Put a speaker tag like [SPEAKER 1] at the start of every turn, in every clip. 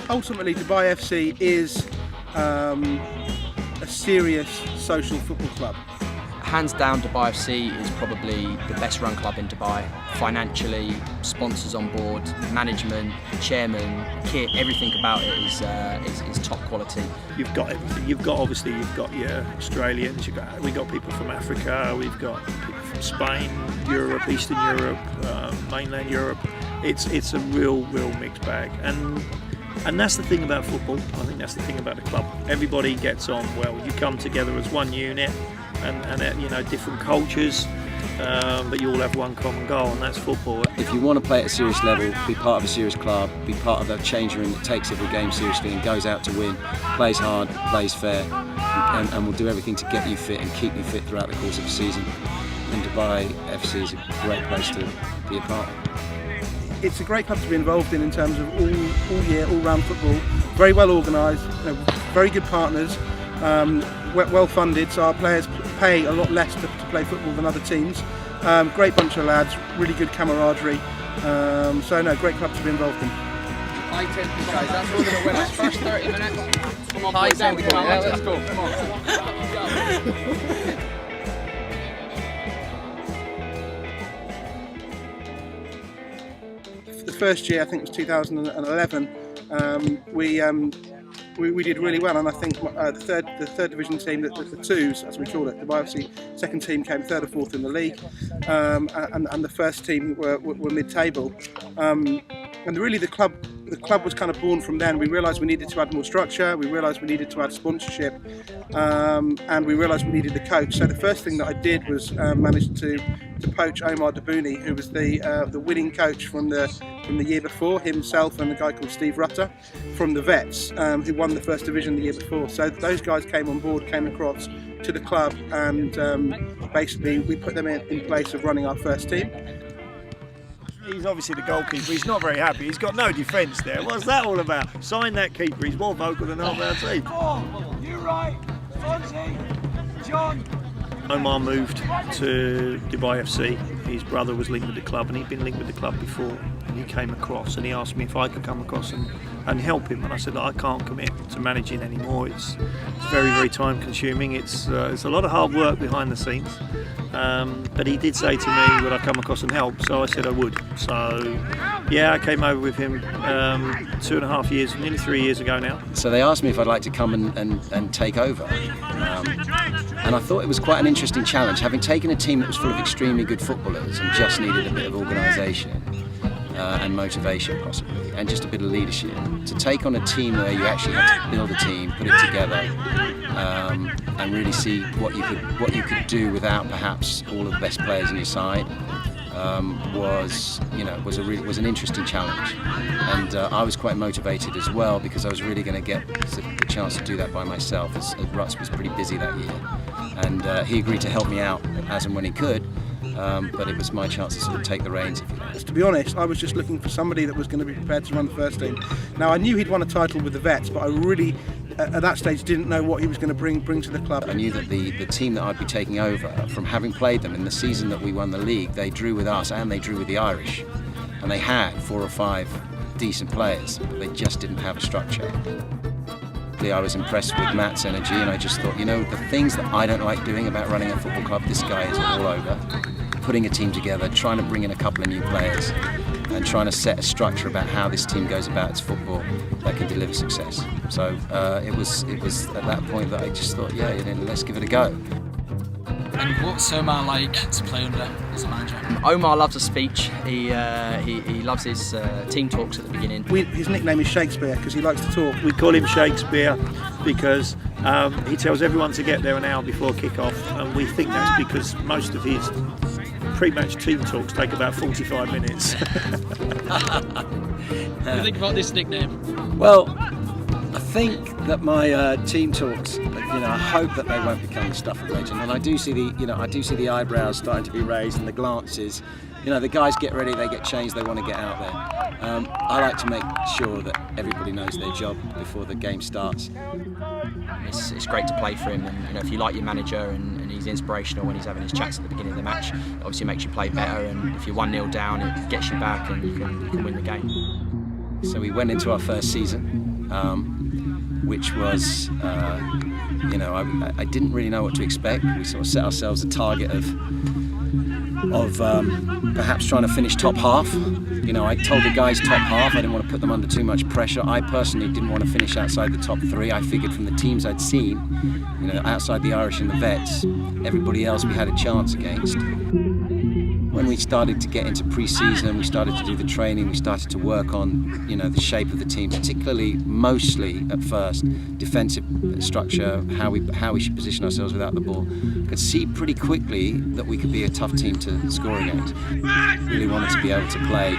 [SPEAKER 1] Ultimately, Dubai FC is a serious social football club.
[SPEAKER 2] Hands down, Dubai FC is probably the best run club in Dubai. Financially, sponsors on board, management, chairman, kit, everything about it is top quality.
[SPEAKER 3] You've got everything. You've got your Australians, we've got people from Africa, we've got people from Spain, Europe, Eastern Europe, mainland Europe. It's a real mixed bag. And that's the thing about football. I think that's the thing about the club. Everybody gets on well. You come together as one unit, and different cultures, but you all have one common goal, and that's football.
[SPEAKER 4] If you want to play at a serious level, be part of a serious club, be part of a change room that takes every game seriously and goes out to win, plays hard, plays fair, and will do everything to get you fit and keep you fit throughout the course of the season. And Dubai FC is a great place to be a part of.
[SPEAKER 1] It's a great club to be involved in terms of all-round football. Very well organised, very good partners, well funded, so our players pay a lot less to play football than other teams. Great bunch of lads, really good camaraderie. Great club to be involved in.
[SPEAKER 5] High tempo, guys. That's what's going to win us. First 30 minutes. Come on, high tempo. Yeah, let's go. Come on.
[SPEAKER 1] The first year, I think it was 2011, we did really well, and I think the third division team, the twos as we call it, the Dubai FC second team came third or fourth in the league, and the first team were mid-table, and really the club was kind of born from then. We realised we needed to add more structure, we realised we needed to add sponsorship, and we realised we needed the coach. So the first thing that I did was manage to poach Omar Dabouni, who was the winning coach from the year before, himself and a guy called Steve Rutter from the Vets, who won the first division the year before. So those guys came on board, came across to the club, and basically we put them in place of running our first team.
[SPEAKER 3] He's obviously the goalkeeper. He's not very happy. He's got no defence there. What's that all about? Sign that keeper. He's more vocal than half our team.
[SPEAKER 6] Oh, you right, Fonzie, John.
[SPEAKER 3] Omar moved to Dubai FC. His brother was linked with the club, and he'd been linked with the club before. And he came across, and he asked me if I could come across and help him. And I said, look, I can't commit to managing anymore. It's very time consuming. It's a lot of hard work behind the scenes. But he did say to me, would I come across and help? So I said I would. So yeah, I came over with him 2.5 years, nearly 3 years ago now.
[SPEAKER 4] So they asked me if I'd like to come and take over. And I thought it was quite an interesting challenge, having taken a team that was full of extremely good footballers and just needed a bit of organisation and motivation possibly, and just a bit of leadership, to take on a team where you actually had to build a team, put it together, and really see what you could do without perhaps all of the best players in your side. Was an interesting challenge, and I was quite motivated as well, because I was really going to get the chance to do that by myself, as Ruts was pretty busy that year, and he agreed to help me out as and when he could, but it was my chance to sort of take the reins, if you like.
[SPEAKER 1] To be honest, I was just looking for somebody that was going to be prepared to run the first team. Now, I knew he'd won a title with the Vets, but I really at that stage didn't know what he was going to bring to the club.
[SPEAKER 4] I knew that the team that I'd be taking over, from having played them in the season that we won the league, they drew with us and they drew with the Irish, and they had 4 or 5 decent players, but they just didn't have a structure. I was impressed with Matt's energy, and I just thought, the things that I don't like doing about running a football club, this guy is all over. Putting a team together, trying to bring in a couple of new players, and trying to set a structure about how this team goes about its football that can deliver success. So it was at that point that I just thought, let's give it a go.
[SPEAKER 7] And what's Omar like to play under as a manager?
[SPEAKER 2] Omar loves a speech. He loves his team talks at the beginning.
[SPEAKER 1] His nickname is Shakespeare because he likes to talk.
[SPEAKER 3] We call him Shakespeare because he tells everyone to get there an hour before kick-off, and we think that's because most of his pre-match team talks take about 45 minutes.
[SPEAKER 7] What do you think about this nickname?
[SPEAKER 4] Well, I think that my team talks, I hope that they won't become the stuff of legend, and I do see the eyebrows starting to be raised and the glances. The guys get ready, they get changed, they want to get out there. I like to make sure that everybody knows their job before the game starts.
[SPEAKER 2] It's great to play for him, and if you like your manager and he's inspirational when he's having his chats at the beginning of the match, it obviously makes you play better, and if you're 1-0 down, it gets you back and you can win the game.
[SPEAKER 4] So we went into our first season. which was, I didn't really know what to expect. We sort of set ourselves a target of perhaps trying to finish top half. I told the guys top half. I didn't want to put them under too much pressure. I personally didn't want to finish outside the top 3. I figured from the teams I'd seen, outside the Irish and the Vets, everybody else we had a chance against. When we started to get into pre-season, we started to do the training, we started to work on, the shape of the team, mostly at first, defensive structure, how we should position ourselves without the ball. Could see pretty quickly that we could be a tough team to score against. Really wanted to be able to play,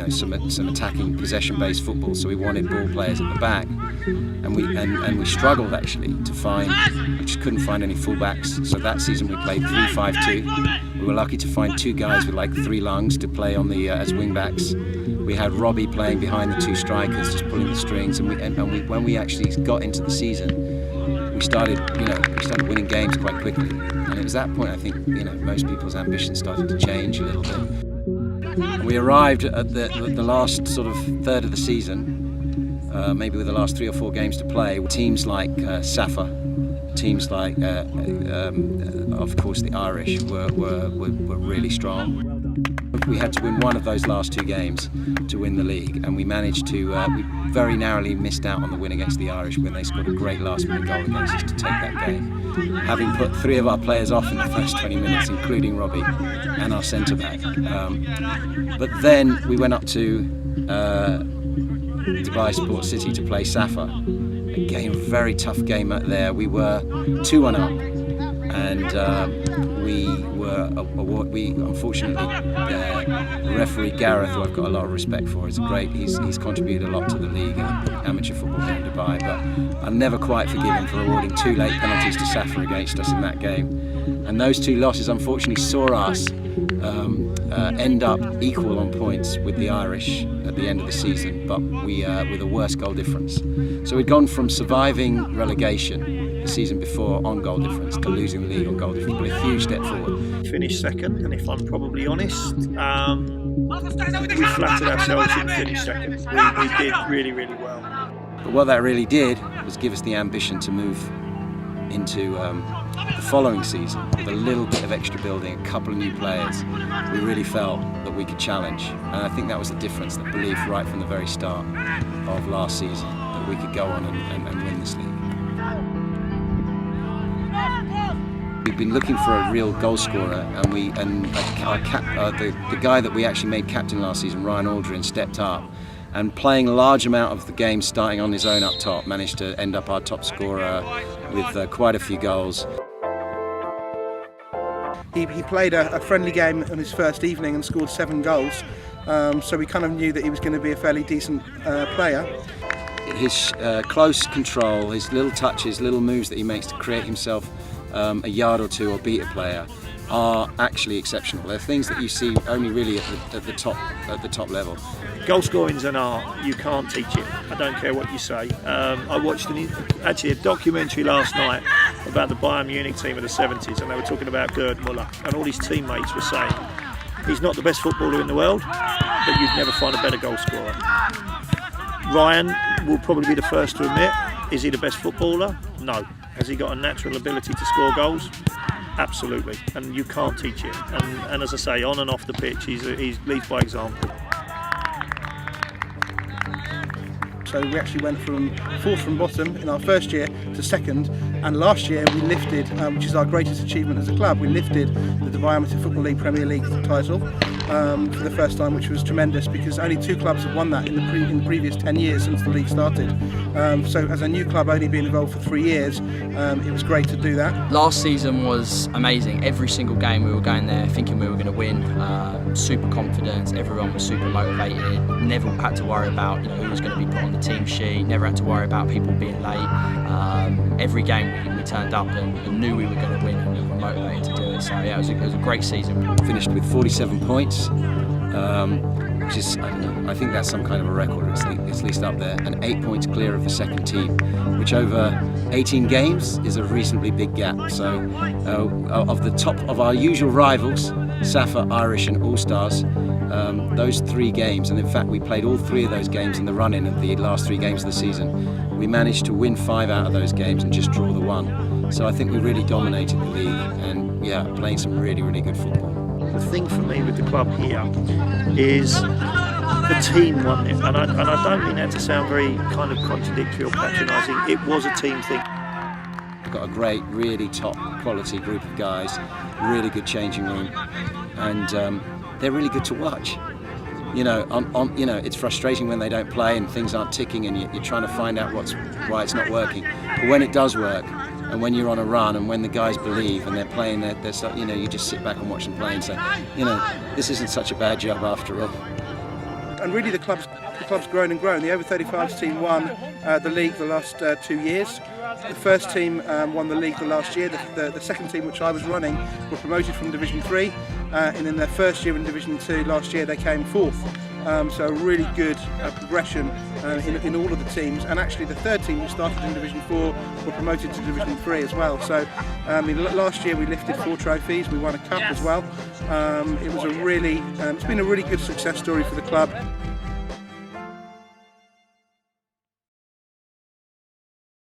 [SPEAKER 4] some attacking possession-based football. So we wanted ball players at the back, and we struggled actually to find. We just couldn't find any fullbacks. So that season we played 3-5-2. We were lucky to find 2 guys with like 3 lungs to play on the as wing backs. We had Robbie playing behind the 2 strikers, just pulling the strings. And when we actually got into the season, we started winning games quite quickly. And it was that point I think most people's ambitions started to change a little bit. And we arrived at the last sort of third of the season, maybe with the last 3 or 4 games to play. Teams like Safa, teams like, of course, the Irish were really strong. We had to win one of those last 2 games to win the league, and we managed to. We very narrowly missed out on the win against the Irish when they scored a great last-minute goal against us to take that game, having put 3 of our players off in the first 20 minutes, including Robbie and our centre-back. But then we went up to Dubai Sports City to play Safa. Again, a very tough game out there. We were 2-1 up, and we unfortunately, referee Gareth, who I've got a lot of respect for, he's contributed a lot to the league and amateur football here in Dubai, but I'll never quite forgive him for awarding 2 late penalties to Safa against us in that game. And those 2 losses unfortunately saw us end up equal on points with the Irish at the end of the season, but we with a worse goal difference. So we'd gone from surviving relegation the season before on goal difference to losing the league on goal difference, but a huge step forward.
[SPEAKER 3] Finished second, and if I'm probably honest, we flattered ourselves in finished second. We did really, really well.
[SPEAKER 4] But what that really did was give us the ambition to move into the following season with a little bit of extra building, a couple of new players. We really felt that we could challenge, and I think that was the difference, the belief right from the very start of last season that we could go on and win this league. We've been looking for a real goal scorer, and the guy that we actually made captain last season, Ryan Aldrin, stepped up and playing a large amount of the game, starting on his own up top, managed to end up our top scorer with quite a few goals.
[SPEAKER 1] He played a friendly game on his first evening and scored 7 goals, so we kind of knew that he was going to be a fairly decent player.
[SPEAKER 4] His close control, his little touches, little moves that he makes to create himself a yard or 2 or beat a player are actually exceptional. They're things that you see only really at the top level.
[SPEAKER 3] Goal scoring's an art. You can't teach it. I don't care what you say. I watched a documentary last night about the Bayern Munich team of the 70s, and they were talking about Gerd Müller, and all his teammates were saying he's not the best footballer in the world, but you'd never find a better goal scorer. Ryan will probably be the first to admit, is he the best footballer? No. Has he got a natural ability to score goals? Absolutely, and you can't teach it. And as I say, on and off the pitch, he leads by example.
[SPEAKER 1] So we actually went from 4th from bottom in our first year to 2nd, and last year we lifted, which is our greatest achievement as a club, we lifted the Dubai Amateur Football League Premier League title for the first time, which was tremendous because only 2 clubs have won that in the previous 10 years since the league started. So as a new club only being involved for 3 years, it was great to do that.
[SPEAKER 2] Last season was amazing. Every single game we were going there thinking we were going to win. Super confident, everyone was super motivated. Never had to worry about who was going to be put on the team sheet. Never had to worry about people being late. Every game we turned up and knew we were going to win, and we were motivated to do it. So yeah, it was a great season.
[SPEAKER 4] Finished with 47 points, which is, I think that's some kind of a record. It's at least up there, and 8 points clear of the second team, which over 18 games is a reasonably big gap. So of the top of our usual rivals, Safa, Irish and All Stars, those 3 games, and in fact we played all 3 of those games in the run-in of the last 3 games of the season. We managed to win 5 out of those games and just draw the 1. So I think we really dominated the league, and yeah, playing some really, really good football.
[SPEAKER 3] The thing for me with the club here is the team won it, and I don't mean that to sound very kind of contradictory or patronising. It was a team thing.
[SPEAKER 4] We've got a great, really top quality group of guys, really good changing room, and they're really good to watch. You know, it's frustrating when they don't play and things aren't ticking, and you're trying to find out why it's not working. But when it does work, and when you're on a run, and when the guys believe and they're playing, you just sit back and watch them play and say, this isn't such a bad job after all.
[SPEAKER 1] And really the club's grown and grown. The over 35s team won the league the last 2 years. The first team won the league the last year. The second team, which I was running, were promoted from Division 3, and in their first year in Division 2 last year they came 4th. So a really good progression in all of the teams, and actually the third team, which started in Division 4, were promoted to Division 3 as well. So last year we lifted 4 trophies, we won a cup as well. It's been a really good success story for the club.